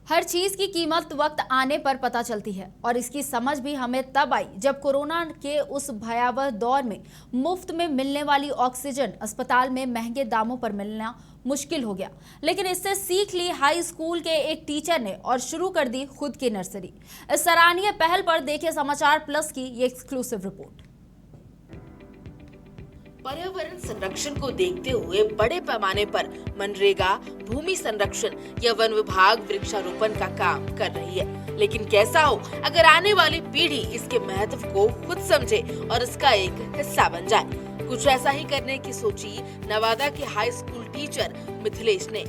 हर चीज की कीमत वक्त आने पर पता चलती है और इसकी समझ भी हमें तब आई जब कोरोना के उस भयावह दौर में मुफ्त में मिलने वाली ऑक्सीजन अस्पताल में महंगे दामों पर मिलना मुश्किल हो गया। लेकिन इससे सीख ली हाई स्कूल के एक टीचर ने और शुरू कर दी खुद की नर्सरी। इस सराहनीय पहल पर देखे समाचार प्लस की ये एक्सक्लूसिव रिपोर्ट। पर्यावरण संरक्षण को देखते हुए बड़े पैमाने पर मनरेगा, भूमि संरक्षण या वन विभाग वृक्षारोपण का काम कर रही है। लेकिन कैसा हो अगर आने वाली पीढ़ी इसके महत्व को खुद समझे और इसका एक हिस्सा बन जाए। कुछ ऐसा ही करने की सोची नवादा के हाई स्कूल टीचर मिथिलेश ने।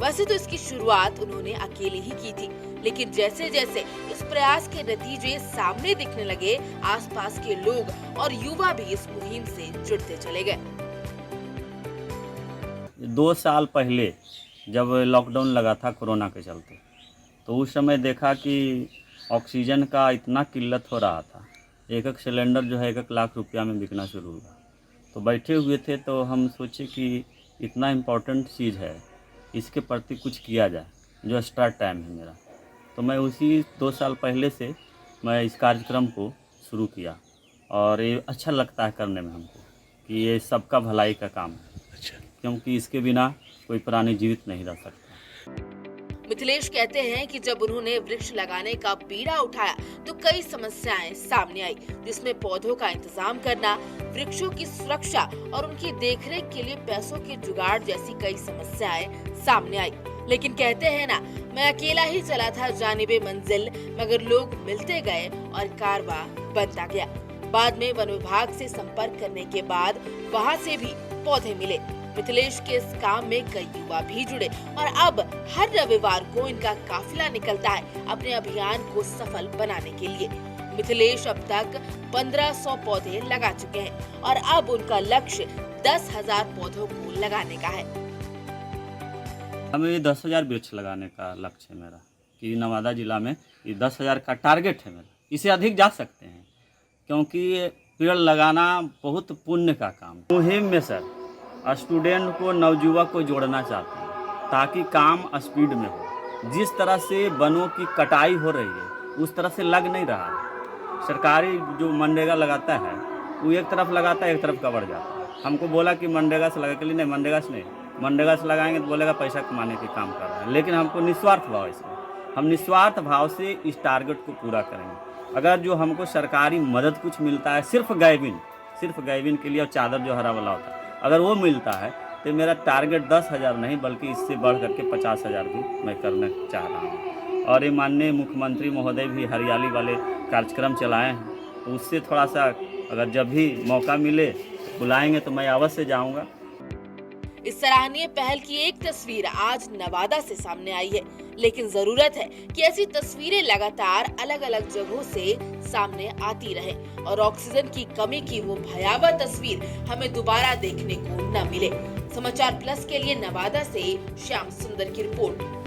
वैसे तो इसकी शुरुआत उन्होंने अकेले ही की थी, लेकिन जैसे जैसे इस प्रयास के नतीजे सामने दिखने लगे, आसपास के लोग और युवा भी इस मुहिम से जुड़ते चले गए। 2 साल पहले जब लॉकडाउन लगा था कोरोना के चलते, तो उस समय देखा कि ऑक्सीजन का इतना किल्लत हो रहा था। एक सिलेंडर जो है 1 लाख रुपया में बिकना शुरू हुआ। तो बैठे हुए थे तो हम सोचे कि इतना इम्पोर्टेंट चीज़ है, इसके प्रति कुछ किया जाए। जो स्टार्ट टाइम है मेरा, तो मैं उसी 2 साल पहले से मैं इस कार्यक्रम को शुरू किया और ये अच्छा लगता है करने में हमको कि ये सबका भलाई का काम है। अच्छा। क्योंकि इसके बिना कोई प्राणी जीवित नहीं रह सकता। मिथिलेश कहते हैं कि जब उन्होंने वृक्ष लगाने का बीड़ा उठाया तो कई समस्याएं सामने आई, जिसमें पौधों का इंतजाम करना, वृक्षों की सुरक्षा और उनकी देखरेख के लिए पैसों के जुगाड़ जैसी कई समस्याएं सामने आई। लेकिन कहते हैं ना, मैं अकेला ही चला था जानिबे मंजिल, मगर लोग मिलते गए और कारवां बनता गया। बाद में वन विभाग से संपर्क करने के बाद वहां से भी पौधे मिले। मिथिलेश के इस काम में कई युवा भी जुड़े और अब हर रविवार को इनका काफिला निकलता है अपने अभियान को सफल बनाने के लिए। मिथिलेश अब तक 1500 पौधे लगा चुके हैं और अब उनका लक्ष्य 10,000 पौधों को लगाने का है। हमें 10,000 वृक्ष लगाने का लक्ष्य है मेरा, कि नवादा जिला में ये 10,000 का टारगेट है मेरा। इससे अधिक जा सकते हैं, क्योंकि पेड़ लगाना बहुत पुण्य का काम है। मुहिम में सर स्टूडेंट को, नवयुवक को जोड़ना चाहते हैं ताकि काम स्पीड में हो। जिस तरह से वनों की कटाई हो रही है उस तरह से लग नहीं रहा है। सरकारी जो मनरेगा लगाता है वो एक तरफ लगाता है, एक तरफ कवर जाता है। हमको बोला कि मनरेगा से लगा के लिए, नहीं मनरेगा से नहीं, मनरेगा से लगाएंगे तो बोलेगा पैसा कमाने के काम कर रहा है। लेकिन हमको निस्वार्थ भाव, इसमें हम निस्वार्थ भाव से इस टारगेट को पूरा करेंगे। अगर जो हमको सरकारी मदद कुछ मिलता है, सिर्फ गैविन के लिए, और चादर जो हरा वाला होता है, अगर वो मिलता है तो मेरा टारगेट 10,000 नहीं बल्कि इससे बढ़ करके 50,000 भी मैं करना चाह रहा हूँ। और ये माननीय मुख्यमंत्री महोदय भी हरियाली वाले कार्यक्रम चलाए हैं, तो उससे थोड़ा सा अगर जब भी मौका मिले तो बुलाएंगे तो मैं अवश्य जाऊँगा। इस सराहनीय पहल की एक तस्वीर आज नवादा से सामने आई है, लेकिन जरूरत है कि ऐसी तस्वीरें लगातार अलग अलग जगहों से सामने आती रहे और ऑक्सीजन की कमी की वो भयावह तस्वीर हमें दोबारा देखने को न मिले। समाचार प्लस के लिए नवादा से श्याम सुंदर की रिपोर्ट।